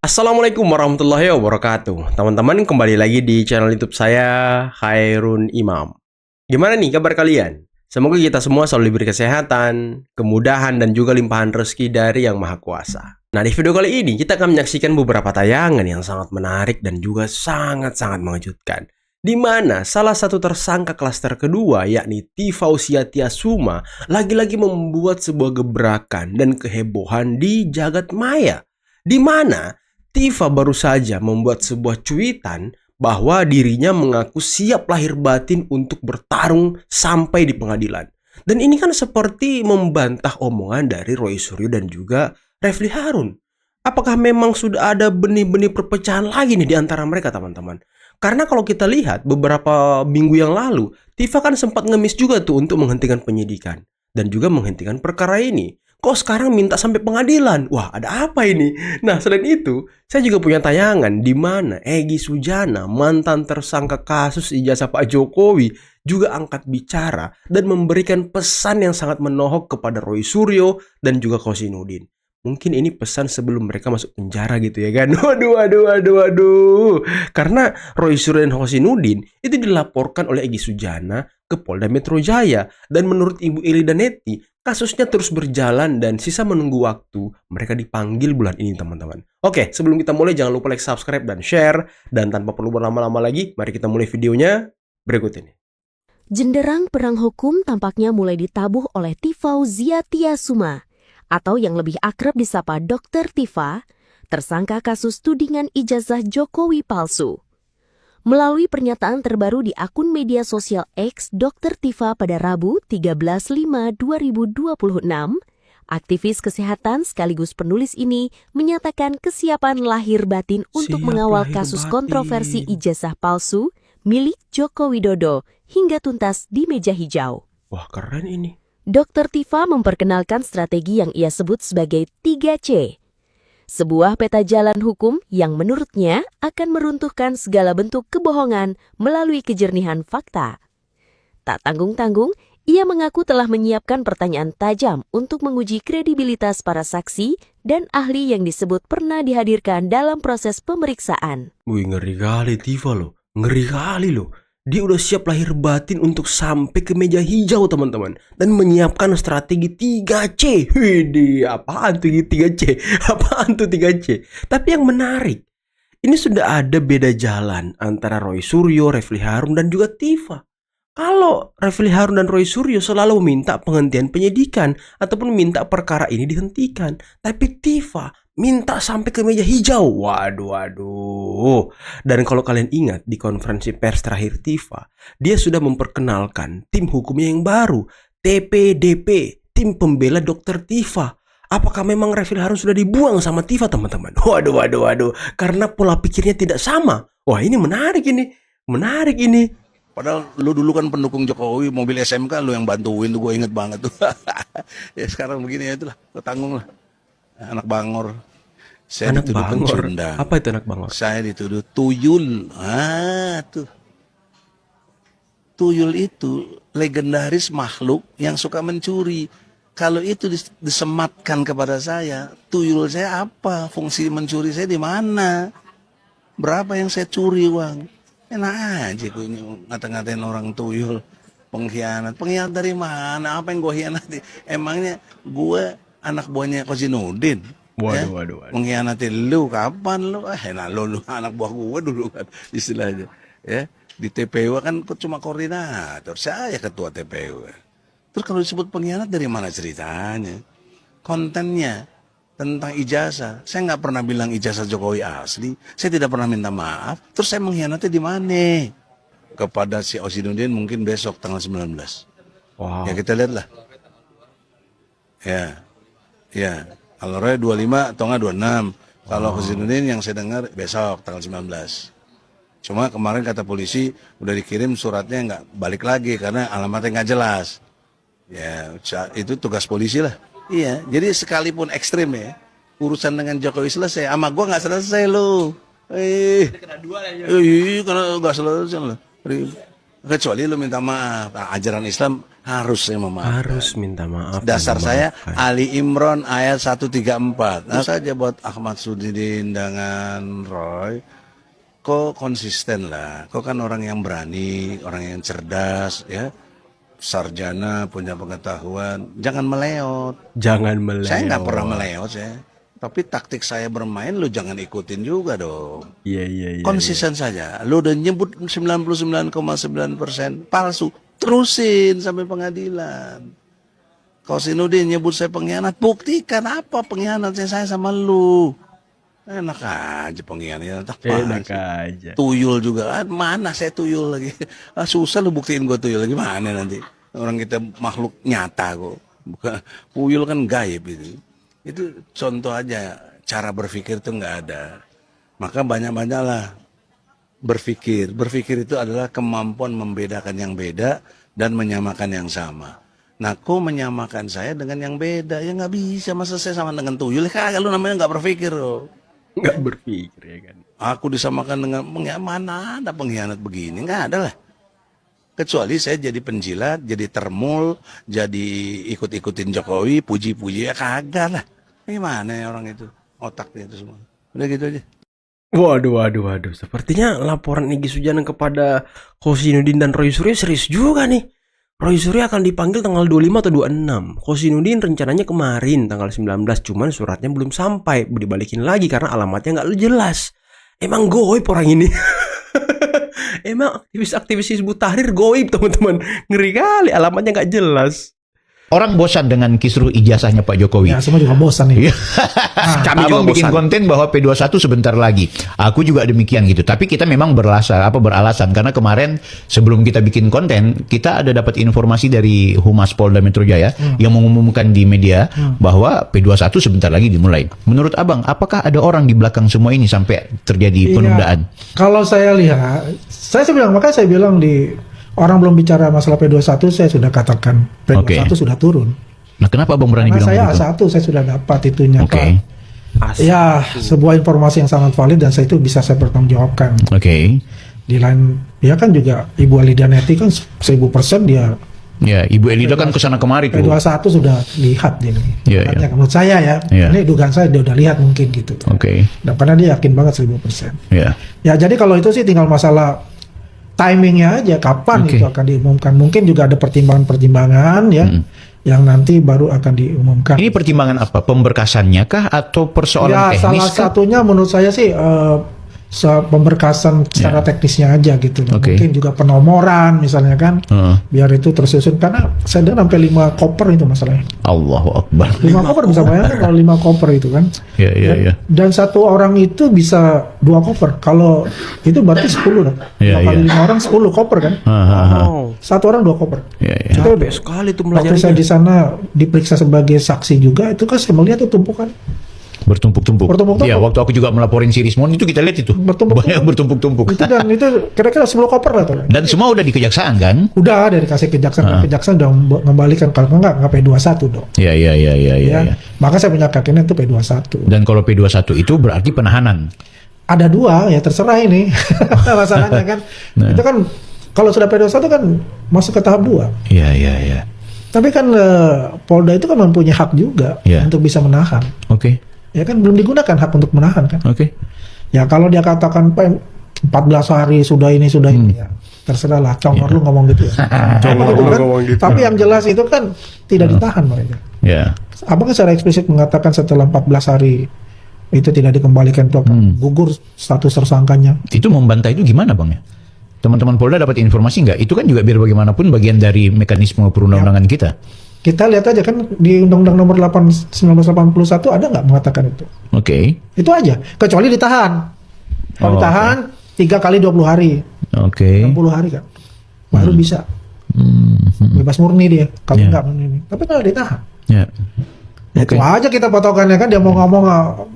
Assalamualaikum warahmatullahi wabarakatuh. Teman-teman, kembali lagi di channel YouTube saya, Khairun Imam. Gimana nih kabar kalian? Semoga kita semua selalu diberi kesehatan, kemudahan, dan juga limpahan rezeki dari Yang Maha Kuasa. Nah, di video kali ini kita akan menyaksikan beberapa tayangan yang sangat menarik dan juga sangat-sangat mengejutkan. Di mana salah satu tersangka klaster kedua, yakni Tifausia Tiasuma, lagi-lagi membuat sebuah gebrakan dan kehebohan di jagat maya. Di mana Tifa baru saja membuat sebuah cuitan bahwa dirinya mengaku siap lahir batin untuk bertarung sampai di pengadilan. Dan ini kan seperti membantah omongan dari Roy Suryo dan juga Refly Harun. Apakah memang sudah ada benih-benih perpecahan lagi nih di antara mereka, teman-teman? Karena kalau kita lihat beberapa minggu yang lalu, Tifa kan sempat ngemis juga tuh untuk menghentikan penyidikan dan juga menghentikan perkara ini. Kok sekarang minta sampai pengadilan? Wah, ada apa ini? Nah, selain itu, saya juga punya tayangan di mana Egy Sujana, mantan tersangka kasus ijazah Pak Jokowi, juga angkat bicara dan memberikan pesan yang sangat menohok kepada Roy Suryo dan juga Kosinudin. Mungkin ini pesan sebelum mereka masuk penjara gitu ya kan? Waduh. Karena Roy Suryo dan Kosinudin itu dilaporkan oleh Egy Sujana ke Polda Metro Jaya. Dan menurut Ibu Ili Danetti, kasusnya terus berjalan dan sisa menunggu waktu mereka dipanggil bulan ini, teman-teman. Oke, sebelum kita mulai jangan lupa like, subscribe, dan share. Dan tanpa perlu berlama-lama lagi, mari kita mulai videonya berikut ini. Jenderang perang hukum tampaknya mulai ditabuh oleh Tifausia Tiasuma, atau yang lebih akrab disapa Dr. Tifa, tersangka kasus tudingan ijazah Jokowi palsu. Melalui pernyataan terbaru di akun media sosial X Dr. Tifa pada Rabu 13/5/2026, aktivis kesehatan sekaligus penulis ini menyatakan kesiapan lahir batin untuk mengawal kasus kontroversi ijazah palsu milik Joko Widodo hingga tuntas di meja hijau. Wah, keren ini. Dr. Tifa memperkenalkan strategi yang ia sebut sebagai 3C. Sebuah peta jalan hukum yang menurutnya akan meruntuhkan segala bentuk kebohongan melalui kejernihan fakta. Tak tanggung-tanggung, ia mengaku telah menyiapkan pertanyaan tajam untuk menguji kredibilitas para saksi dan ahli yang disebut pernah dihadirkan dalam proses pemeriksaan. Wih, ngeri kali Tifa loh. Ngeri kali loh. Dia udah siap lahir batin untuk sampai ke meja hijau, teman-teman. Dan menyiapkan strategi 3C. Widih, apaan tuh 3C? Apaan tuh 3C? Tapi yang menarik, ini sudah ada beda jalan antara Roy Suryo, Refly Harun, dan juga Tifa. Kalau Refly Harun dan Roy Suryo selalu meminta penghentian penyidikan ataupun minta perkara ini dihentikan. Tapi Tifa minta sampai ke meja hijau. Waduh. Dan kalau kalian ingat di konferensi pers terakhir Tifa, dia sudah memperkenalkan tim hukumnya yang baru, TPDP, tim pembela Dr. Tifa. Apakah memang Refly Harun sudah dibuang sama Tifa, teman-teman? Waduh. Karena pola pikirnya tidak sama. Wah, ini menarik ini. Padahal lu dulu kan pendukung Jokowi, mobil SMK lu yang bantuin tuh, gue inget banget tuh. Ya sekarang begini ya itulah, lu tanggung lah. Anak bangor. Saya Anak dituduh bangor. pencundang. Apa itu anak bangor? Saya dituduh tuyul. Tuh. Tuyul itu legendaris makhluk yang suka mencuri. Kalau itu disematkan kepada saya, tuyul saya apa? Fungsi mencuri saya di mana? Berapa yang saya curi uang? Enak aja gue ngata-ngatain orang tuyul, pengkhianat. Pengkhianat dari mana? Apa yang gue khianati? Emangnya gue anak buahnya Kosinudin? Waduh. Mengkhianati lu kapan lu? Lu anak buah gue dulu kan istilahnya. Ya, di TPU kan cuma koordinator, saya ketua TPU. Terus kalau disebut pengkhianat dari mana ceritanya? Kontennya tentang ijazah. Saya nggak pernah bilang ijazah Jokowi asli. Saya tidak pernah minta maaf. Terus saya mengkhianati di mana? Kepada si Kosinudin mungkin besok tanggal 19. Wow. Ya kita lihatlah. Ya. Kalau Roy 25 atau nggak 26. Kalau Kosinudin yang saya dengar besok tanggal 19. Cuma kemarin kata polisi udah dikirim suratnya nggak balik lagi karena alamatnya nggak jelas. Ya itu tugas polisi lah. Iya, jadi sekalipun ekstrim ya, urusan dengan Jokowi selesai, sama gue nggak selesai lo. Kena dua lah ya. Karena nggak selesai lo. Kecuali lu minta maaf. Nah, ajaran Islam harus saya memaafkan. Harus minta maaf. Dasar dan saya memaafkan. Ali Imran ayat 134. Nah saja buat Ahmad Sudidin dengan Roy. Kok konsisten lah. Kok kan orang yang berani, orang yang cerdas, ya, sarjana, punya pengetahuan. Jangan meleot. Jangan meleot. Saya nggak pernah meleot saya. Tapi taktik saya bermain lu jangan ikutin juga dong. Iya, iya, iya. Konsisten saja. Lu udah nyebut 99,9% palsu. Terusin sampai pengadilan. Kosinudin nyebut saya pengkhianat. Buktikan apa pengkhianatnya saya sama lu. Enak aja pengkhianat. Enak aja. Tuyul juga. Mana saya tuyul lagi. Susah lu buktiin gue tuyul. Gimana nanti. Orang kita makhluk nyata kok. Bukan, tuyul kan gaib itu. Itu contoh aja. Cara berpikir itu nggak ada. Maka banyak-banyaklah berpikir. Berpikir itu adalah kemampuan membedakan yang beda dan menyamakan yang sama. Nah, kok menyamakan saya dengan yang beda? Ya nggak bisa. Masa saya sama dengan tuyul? Kagak, lu namanya nggak berpikir loh. Nggak berpikir ya kan. Aku disamakan dengan mana ada pengkhianat begini? Nggak ada lah. Kecuali saya jadi penjilat, jadi termul, jadi ikut-ikutin Jokowi, puji-puji, ya kagak lah. Gimana ya orang itu? Otaknya itu semua. Udah gitu aja. Waduh. Sepertinya laporan Egy Sujana kepada Kosinudin dan Roy Suryo serius juga nih. Roy Suryo akan dipanggil tanggal 25 atau 26. Kosinudin rencananya kemarin tanggal 19, cuman suratnya belum sampai. Dibalikin lagi karena alamatnya nggak jelas. Emang goib orang ini. Emang aktivis-aktivis Hizbut Tahrir goib, teman-teman. Ngeri kali, alamatnya nggak jelas. Orang bosan dengan kisruh ijazahnya Pak Jokowi. Ya, semua juga bosan nih. Kami Abang juga bikin bosan. konten bahwa P21 sebentar lagi. Aku juga demikian gitu. Tapi kita memang beralasan karena kemarin sebelum kita bikin konten, kita ada dapat informasi dari Humas Polda Metro Jaya yang mengumumkan di media bahwa P21 sebentar lagi dimulai. Menurut Abang, apakah ada orang di belakang semua ini sampai terjadi penundaan? Kalau saya lihat, makanya saya bilang di orang belum bicara masalah P21, saya sudah katakan P21 Oke. sudah turun. Nah, kenapa Abang berani Karena bilang saya begitu? A1 saya sudah dapat itunya. Oke. Pak. Ya, sebuah informasi yang sangat valid dan saya itu bisa saya pertanggungjawabkan. Oke. Di lain, ya kan juga Ibu Alidia Neti kan 1000% dia Ya, Ibu Elida kan kesana kemari tuh. P21 sudah lihat ini. Iya, Makanya iya. menurut saya ya, Iya. ini dugaan saya dia udah lihat mungkin gitu. Oke. Dan karena dia yakin banget 1000%. Ya. Ya jadi kalau itu sih tinggal masalah timingnya aja kapan Oke. itu akan diumumkan. Mungkin juga ada pertimbangan-pertimbangan ya yang nanti baru akan diumumkan. Ini pertimbangan apa? Pemberkasannya kah atau persoalan Ya teknis salah kah? satunya menurut saya sih pemberkasan secara teknisnya aja gitu. Oke. Mungkin juga penomoran misalnya kan. Heeh. Biar itu tersusun karena saya dengar sampai 5 koper itu masalahnya. Allahu Akbar. 5 koper bisa bayangkan kalau 5 koper itu kan. Ya, ya, ya. Dan satu orang itu bisa 2 koper. Kalau itu berarti 10 dong. Iya, Kalau iya. 5 orang 10 koper kan. Oh, Satu orang 2 koper. Ya, ya. Itu capek sekali tuh waktu saya belajarnya. di sana diperiksa sebagai saksi juga, itu kan saya melihat itu tumpukan. Bertumpuk-tumpuk. Bertumpuk-tumpuk. Ya, waktu aku juga melaporin si Rismon itu kita lihat itu. Bertumpuk-tumpuk. Banyak bertumpuk-tumpuk. Itu dan itu kira-kira 10 koper lah tuh. Dan semua udah di kejaksaan kan? Udah dari kasih kejaksaan, kejaksaan udah mengembalikan kalau enggak P21 dong. Ya, ya, ya, ya, ya. Ya. ya. Maka saya punya keyakinan itu P21. Dan kalau P21 itu berarti penahanan. Ada 2 ya terserah ini. Masalahnya kan. Nah. Itu kan kalau sudah P21 kan masuk ke tahap 2. Ya, ya, ya. Tapi kan Polda itu kan mempunyai hak juga Ya. untuk bisa menahan. Oke. Ya kan belum digunakan hak untuk menahan kan. Oke. Ya kalau dia katakan 14 hari sudah ini ya terserah lah. Congor lu ngomong gitu ya. Congor Gitu lu kan. ngomong gitu. Tapi yang jelas itu kan tidak ditahan mereka. Ya. Abang kan secara eksplisit mengatakan setelah 14 hari itu tidak dikembalikan itu akan gugur status tersangkanya. Itu membantah itu gimana Bang ya? Teman-teman Polda dapat informasi nggak? Itu kan juga biar bagaimanapun bagian dari mekanisme perundang-undangan kita. Kita lihat aja kan di Undang-Undang Nomor 8 1981 ada nggak mengatakan itu? Oke. Itu aja. Kecuali ditahan. Kalau Oh, ditahan 3 kali 20 hari, Oke. 60 hari kan, baru bisa bebas murni dia. Kalau Ya. enggak ini. Tapi kalau ditahan, Ya. itu aja kita patokannya kan. Dia mau ngomong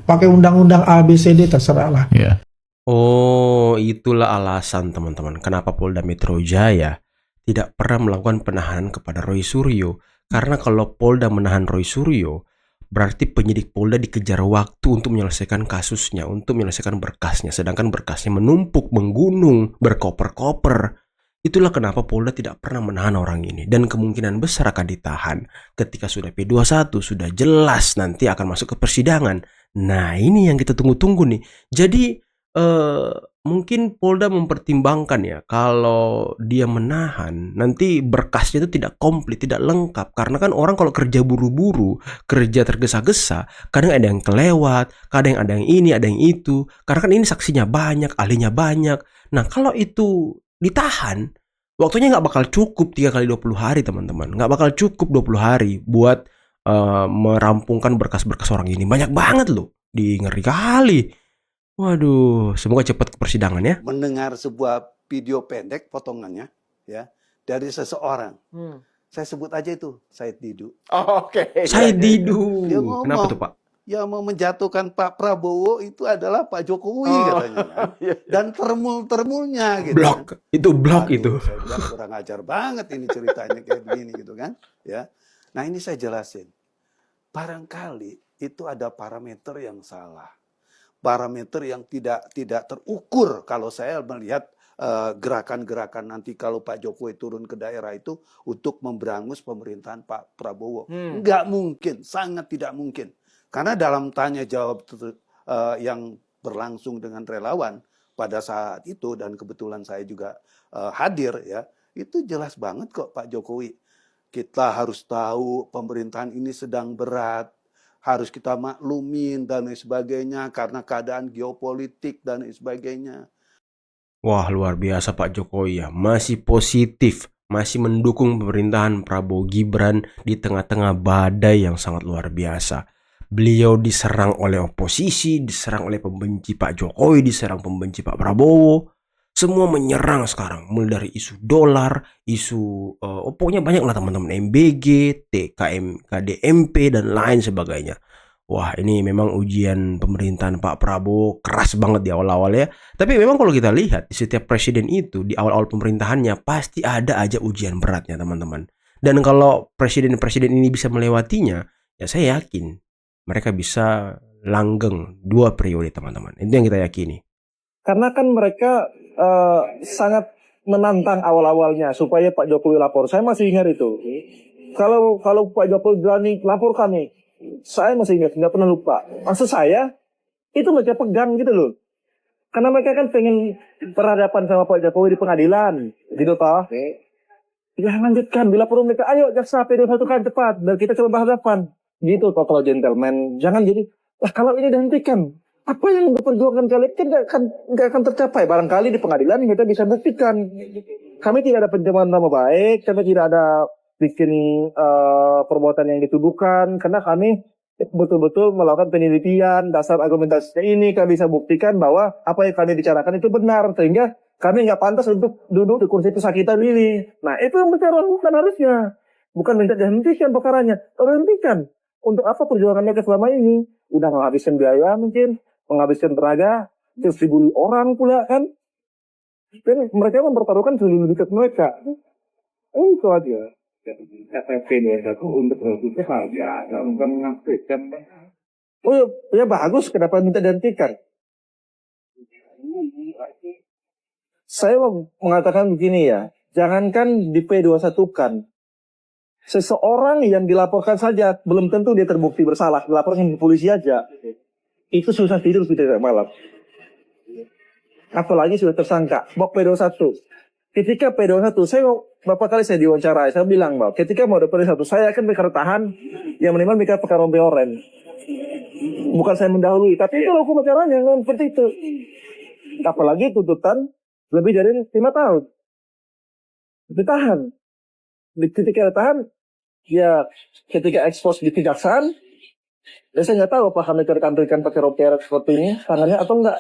pakai undang-undang A B C D terserah lah. Ya. Oh, itulah alasan teman-teman kenapa Polda Metro Jaya tidak pernah melakukan penahanan kepada Roy Suryo. Karena kalau Polda menahan Roy Suryo, berarti penyidik Polda dikejar waktu untuk menyelesaikan kasusnya, untuk menyelesaikan berkasnya. Sedangkan berkasnya menumpuk, menggunung, berkoper-koper. Itulah kenapa Polda tidak pernah menahan orang ini dan kemungkinan besar akan ditahan ketika sudah P21, sudah jelas nanti akan masuk ke persidangan. Nah, ini yang kita tunggu-tunggu nih. Jadi mungkin Polda mempertimbangkan ya kalau dia menahan nanti berkasnya itu tidak komplit, tidak lengkap karena kan orang kalau kerja buru-buru, kerja tergesa-gesa, kadang ada yang kelewat, kadang ada yang ini, ada yang itu. Karena kan ini saksinya banyak, ahlinya banyak. Nah, kalau itu ditahan, waktunya nggak bakal cukup 3 kali 20 hari teman-teman. Nggak bakal cukup 20 hari buat merampungkan berkas-berkas orang ini. Banyak banget loh. Ngeri kali. Waduh, semoga cepat ke persidangan ya. Mendengar sebuah video pendek potongannya ya dari seseorang. Saya sebut aja itu Said Didu. Said Didu. Dia ngomong, Kenapa tuh Pak? yang mau menjatuhkan Pak Prabowo itu adalah Pak Jokowi katanya kan. Dan termul-termulnya gitu. Blok. Kan. Itu blok Aduh, itu. Saya bilang kurang ajar banget ini ceritanya kayak begini gitu kan. Ya. Nah, ini saya jelasin. Barangkali itu ada parameter yang salah. Parameter yang tidak terukur kalau saya melihat gerakan-gerakan nanti kalau Pak Jokowi turun ke daerah itu untuk memberangus pemerintahan Pak Prabowo. Nggak mungkin, sangat tidak mungkin. Karena dalam tanya jawab yang berlangsung dengan relawan pada saat itu dan kebetulan saya juga hadir ya, itu jelas banget kok Pak Jokowi. Kita harus tahu pemerintahan ini sedang berat. Harus kita maklumin dan lain sebagainya karena keadaan geopolitik dan lain sebagainya. Wah, luar biasa Pak Jokowi ya. Masih positif, masih mendukung pemerintahan Prabowo Gibran di tengah-tengah badai yang sangat luar biasa. Beliau diserang oleh oposisi, diserang oleh pembenci Pak Jokowi, diserang pembenci Pak Prabowo. Semua menyerang sekarang, mulai dari isu dolar, isu pokoknya banyak lah teman-teman, MBG, TKM, KDMP dan lain sebagainya. Wah, ini memang ujian pemerintahan Pak Prabowo keras banget di awal-awal ya. Tapi memang kalau kita lihat di setiap presiden itu di awal-awal pemerintahannya pasti ada aja ujian beratnya teman-teman. Dan kalau presiden-presiden ini bisa melewatinya, ya saya yakin mereka bisa langgeng 2 periode teman-teman. Itu yang kita yakini. Karena kan mereka sangat menantang awal-awalnya supaya Pak Jokowi lapor. Saya masih ingat itu. Kalau Pak Jokowi berani lapor kami, saya masih ingat, nggak pernah lupa. Maksud saya, itu mereka pegang gitu loh. Karena mereka kan pengen berhadapan sama Pak Jokowi di pengadilan, gitu toh. Ya lanjutkan, bila perlu mereka, ayo jaksa P21 kan cepat, dan kita coba berhadapan. Gitu toh kalau gentleman. Jangan jadi, kalau ini dihentikan, apa yang diperjuangkan kalian kan nggak akan tercapai. Barangkali di pengadilan kita bisa buktikan. Kami tidak ada pencemaran nama baik, kami tidak ada bikin perbuatan yang dituduhkan, karena kami betul-betul melakukan penelitian, dasar argumentasinya ini kami bisa buktikan bahwa apa yang kami bicarakan itu benar, sehingga kami nggak pantas untuk duduk di kursi pesakitan ini. Nah, itu yang mereka lakukan harusnya. Bukan minta dihentikan perkaranya, hentikan. Untuk apa perjuangan mereka selama ini? Udah menghabiskan biaya mungkin, menghabiskan tenaga, terus dibully orang pula kan. Dan mereka mempertaruhkan seluruh hidup mereka. Itu aja. FFP ini untuk berhubungnya saja, bukan mengakseskan. Oh ya bagus, kenapa minta dihentikan? Saya mau mengatakan begini ya, jangankan di P21 kan, seseorang yang dilaporkan saja belum tentu dia terbukti bersalah, dilaporkan ke polisi aja, itu susah tidur tidak malam. Apalagi sudah tersangka, bawa P21. Ketika P21, beberapa kali saya diwawancarai, saya bilang bahwa ketika mau ada P21, saya akan bertahan yang minimal mereka pakai rompi oren. Bukan saya mendahului, tapi kalau hukum acaranya seperti itu. Apalagi tuntutan lebih dari 5 tahun. Ditahan. Ketika ditahan, ya ketika ekspos di kejaksaan, ya saya nggak tahu apakah mereka ditampilkan pakai rompi oren seperti ini, tangannya atau enggak.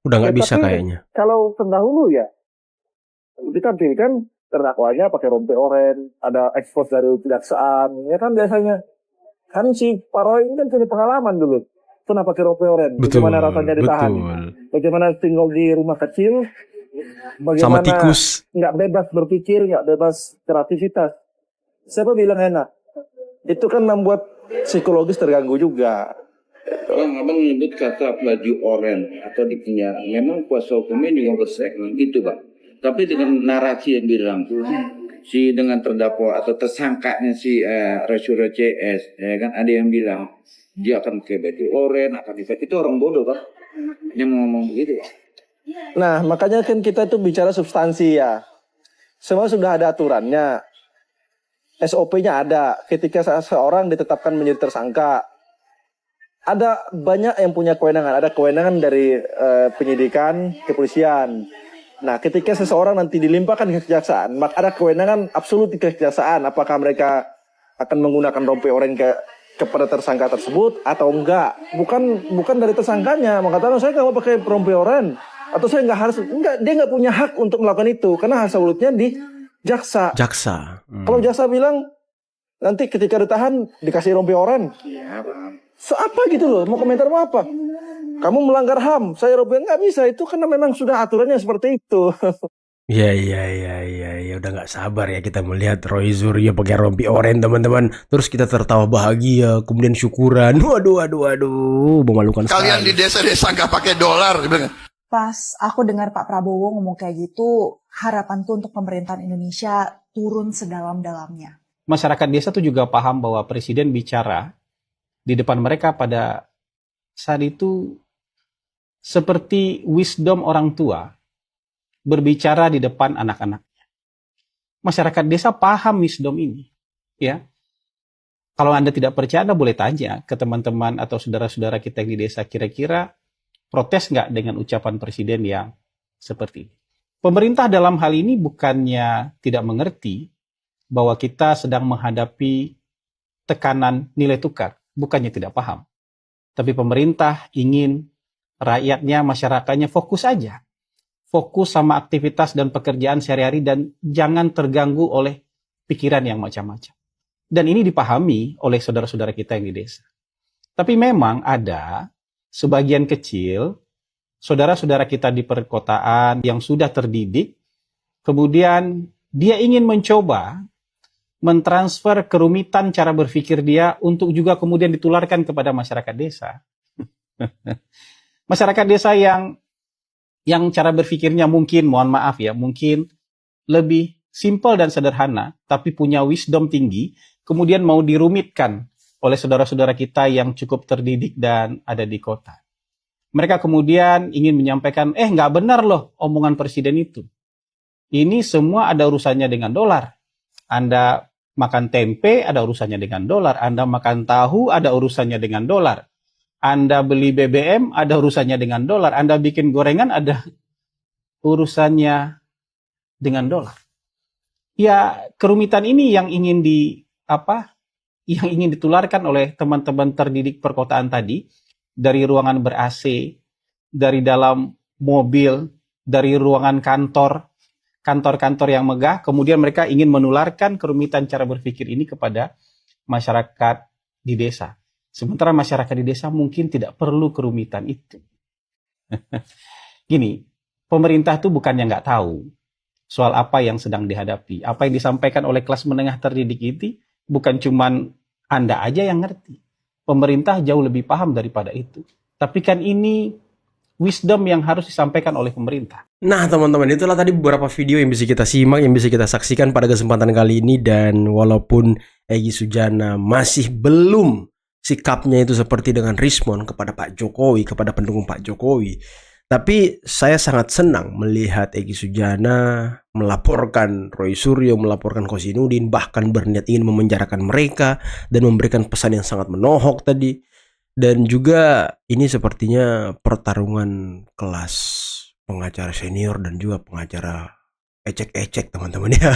Udah nggak bisa tapi kayaknya. Kalau terdahulu ya, ditampilkan terdakwanya pakai rompi oren, ada ekspos dari kejaksaan, ya kan biasanya. Kan si Pak Roy ini kan punya pengalaman dulu, pernah pakai rompi oren. Bagaimana rasanya ditahan, bagaimana tinggal di rumah kecil, bagaimana sama tikus, nggak bebas berpikir, nggak bebas kreativitas. Siapa bilang enak? Itu kan membuat psikologis terganggu juga. Kalau abang menyebut kata baju oren atau dipunya, memang kuasa hukumnya juga bersegmen gitu, Pak. Tapi dengan narasi yang bilang tuh si dengan terdakwa atau tersangkanya si Rasura CS, ya kan ada yang bilang dia akan ke baju oren, akan itu orang bodoh Pak yang ngomong begitu. Nah, makanya kan kita itu bicara substansi ya. Semua sudah ada aturannya. SOP-nya ada. Ketika seseorang ditetapkan menjadi tersangka, ada banyak yang punya kewenangan. Ada kewenangan dari penyidikan, kepolisian. Nah, ketika seseorang nanti dilimpahkan ke kejaksaan, maka ada kewenangan absolut di kejaksaan. Apakah mereka akan menggunakan rompi oranye kepada tersangka tersebut atau enggak? Bukan dari tersangkanya. Mengatakan saya nggak mau pakai rompi oranye atau saya nggak harus. Enggak, dia nggak punya hak untuk melakukan itu karena hak absolutnya di jaksa. Kalau jaksa bilang nanti ketika ditahan dikasih rompi oranye. Iya, Bang. So apa gitu loh? Mau komentar mau apa? Kamu melanggar HAM, saya rompi nggak bisa itu karena memang sudah aturannya seperti itu. Ya, udah nggak sabar ya kita melihat Roy Suryo pakai rompi oranye teman-teman. Terus kita tertawa bahagia, kemudian syukuran. Waduh, memalukan Kalian sekali. di desa-desa nggak pakai dolar. Pas aku dengar Pak Prabowo ngomong kayak gitu, harapanku untuk pemerintahan Indonesia turun sedalam-dalamnya. Masyarakat desa tuh juga paham bahwa presiden bicara di depan mereka pada saat itu seperti wisdom orang tua berbicara di depan anak-anaknya. Masyarakat desa paham wisdom ini, ya. Kalau Anda tidak percaya, Anda boleh tanya ke teman-teman atau saudara-saudara kita yang di desa, kira-kira protes nggak dengan ucapan presiden yang seperti ini. Pemerintah dalam hal ini bukannya tidak mengerti bahwa kita sedang menghadapi tekanan nilai tukar, bukannya tidak paham. Tapi pemerintah ingin rakyatnya, masyarakatnya fokus aja. Fokus sama aktivitas dan pekerjaan sehari-hari dan jangan terganggu oleh pikiran yang macam-macam. Dan ini dipahami oleh saudara-saudara kita yang di desa. Tapi memang ada sebagian kecil saudara-saudara kita di perkotaan yang sudah terdidik, kemudian dia ingin mencoba mentransfer kerumitan cara berpikir dia untuk juga kemudian ditularkan kepada masyarakat desa. Masyarakat desa yang cara berpikirnya mungkin, mohon maaf ya, mungkin lebih simpel dan sederhana, tapi punya wisdom tinggi, kemudian mau dirumitkan oleh saudara-saudara kita yang cukup terdidik dan ada di kota. Mereka kemudian ingin menyampaikan, nggak benar loh omongan presiden itu. Ini semua ada urusannya dengan dolar. Anda makan tempe ada urusannya dengan dolar. Anda makan tahu ada urusannya dengan dolar. Anda beli BBM ada urusannya dengan dolar. Anda bikin gorengan ada urusannya dengan dolar. Ya, kerumitan ini yang ingin ditularkan oleh teman-teman terdidik perkotaan tadi, dari ruangan ber-AC, dari dalam mobil, dari ruangan kantor-kantor yang megah, kemudian mereka ingin menularkan kerumitan cara berpikir ini kepada masyarakat di desa. Sementara masyarakat di desa mungkin tidak perlu kerumitan itu. Gini, pemerintah itu bukannya nggak tahu soal apa yang sedang dihadapi. Apa yang disampaikan oleh kelas menengah terdidik itu bukan cuman Anda aja yang ngerti. Pemerintah jauh lebih paham daripada itu. Tapi kan ini wisdom yang harus disampaikan oleh pemerintah. Nah teman-teman, itulah tadi beberapa video yang bisa kita simak, yang bisa kita saksikan pada kesempatan kali ini. Dan walaupun Egy Sujana masih belum sikapnya itu seperti dengan respon kepada Pak Jokowi, kepada pendukung Pak Jokowi, tapi saya sangat senang melihat Egy Sujana melaporkan Roy Suryo, melaporkan Kosinudin, bahkan berniat ingin memenjarakan mereka dan memberikan pesan yang sangat menohok tadi. Dan juga ini sepertinya pertarungan kelas pengacara senior dan juga pengacara ecek-ecek teman-teman ya.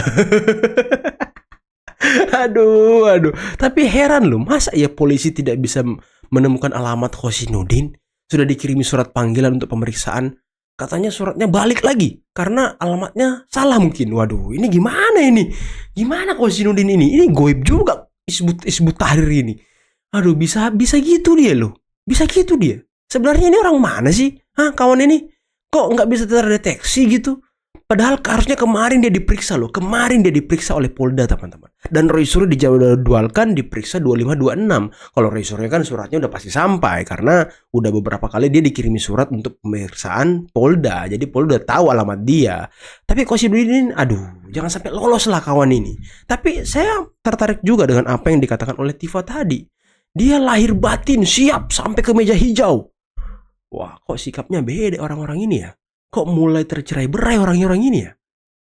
Aduh. Tapi heran loh, masa ya polisi tidak bisa menemukan alamat Kosinudin? Sudah dikirimi surat panggilan untuk pemeriksaan, katanya suratnya balik lagi karena alamatnya salah mungkin. Waduh, ini gimana ini? Gimana Kosinudin ini? Ini goib juga Hizbut Tahrir ini. Aduh, bisa gitu dia loh. Bisa gitu dia. Sebenarnya ini orang mana sih? Kawan ini? Kok nggak bisa terdeteksi gitu? Padahal harusnya kemarin dia diperiksa loh. Kemarin dia diperiksa oleh Polda, teman-teman. Dan Roy Suryo dijadwalkan diperiksa 25-26. Kalau Roy Suryo kan suratnya udah pasti sampai. Karena udah beberapa kali dia dikirimi surat untuk pemeriksaan Polda. Jadi Polda udah tahu alamat dia. Tapi Kosidudin, aduh, jangan sampai lolos lah kawan ini. Tapi saya tertarik juga dengan apa yang dikatakan oleh Tifa tadi. Dia lahir batin siap sampai ke meja hijau. Wah, kok sikapnya beda orang-orang ini ya? Kok mulai tercerai-berai orang-orang ini ya?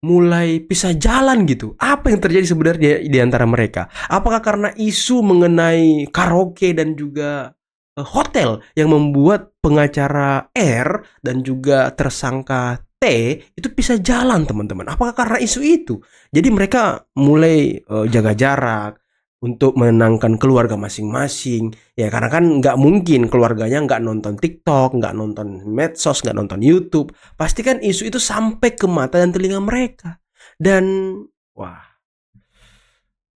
Mulai pisah jalan gitu. Apa yang terjadi sebenarnya di antara mereka? Apakah karena isu mengenai karaoke dan juga hotel yang membuat pengacara R dan juga tersangka T itu pisah jalan, teman-teman? Apakah karena isu itu? Jadi mereka mulai jaga jarak untuk menenangkan keluarga masing-masing. Ya karena kan nggak mungkin keluarganya nggak nonton TikTok, nggak nonton medsos, nggak nonton YouTube. Pasti kan isu itu sampai ke mata dan telinga mereka. Dan wah,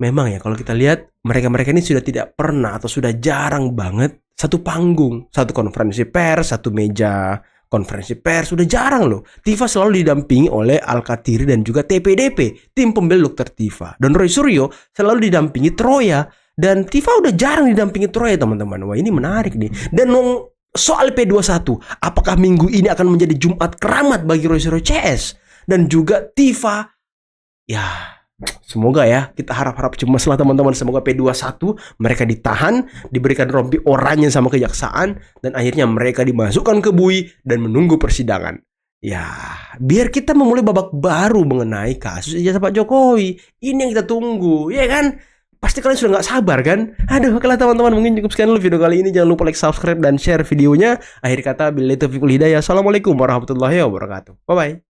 memang ya kalau kita lihat mereka-mereka ini sudah tidak pernah atau sudah jarang banget satu panggung, satu konferensi pers, satu meja konferensi pers, sudah jarang loh. Tifa selalu didampingi oleh Al-Katiri dan juga TPDP, tim pembela Dr. Tifa. Dan Roy Suryo selalu didampingi Troya. Dan Tifa udah jarang didampingi Troya, teman-teman. Wah, ini menarik nih. Dan soal P21, apakah minggu ini akan menjadi Jumat keramat bagi Roy Suryo CS? Dan juga Tifa, ya semoga ya, kita harap-harap cemas lah teman-teman. Semoga P21 mereka ditahan, diberikan rompi oranye sama kejaksaan, dan akhirnya mereka dimasukkan ke bui dan menunggu persidangan. Ya, biar kita memulai babak baru mengenai kasus ijazah Pak Jokowi. Ini yang kita tunggu, ya kan? Pasti kalian sudah nggak sabar kan? Aduh, oke lah teman-teman, mungkin cukup sekian dulu video kali ini. Jangan lupa like, subscribe, dan share videonya. Akhir kata, billahi taufiq wal hidayah. Assalamualaikum warahmatullahi wabarakatuh. Bye-bye.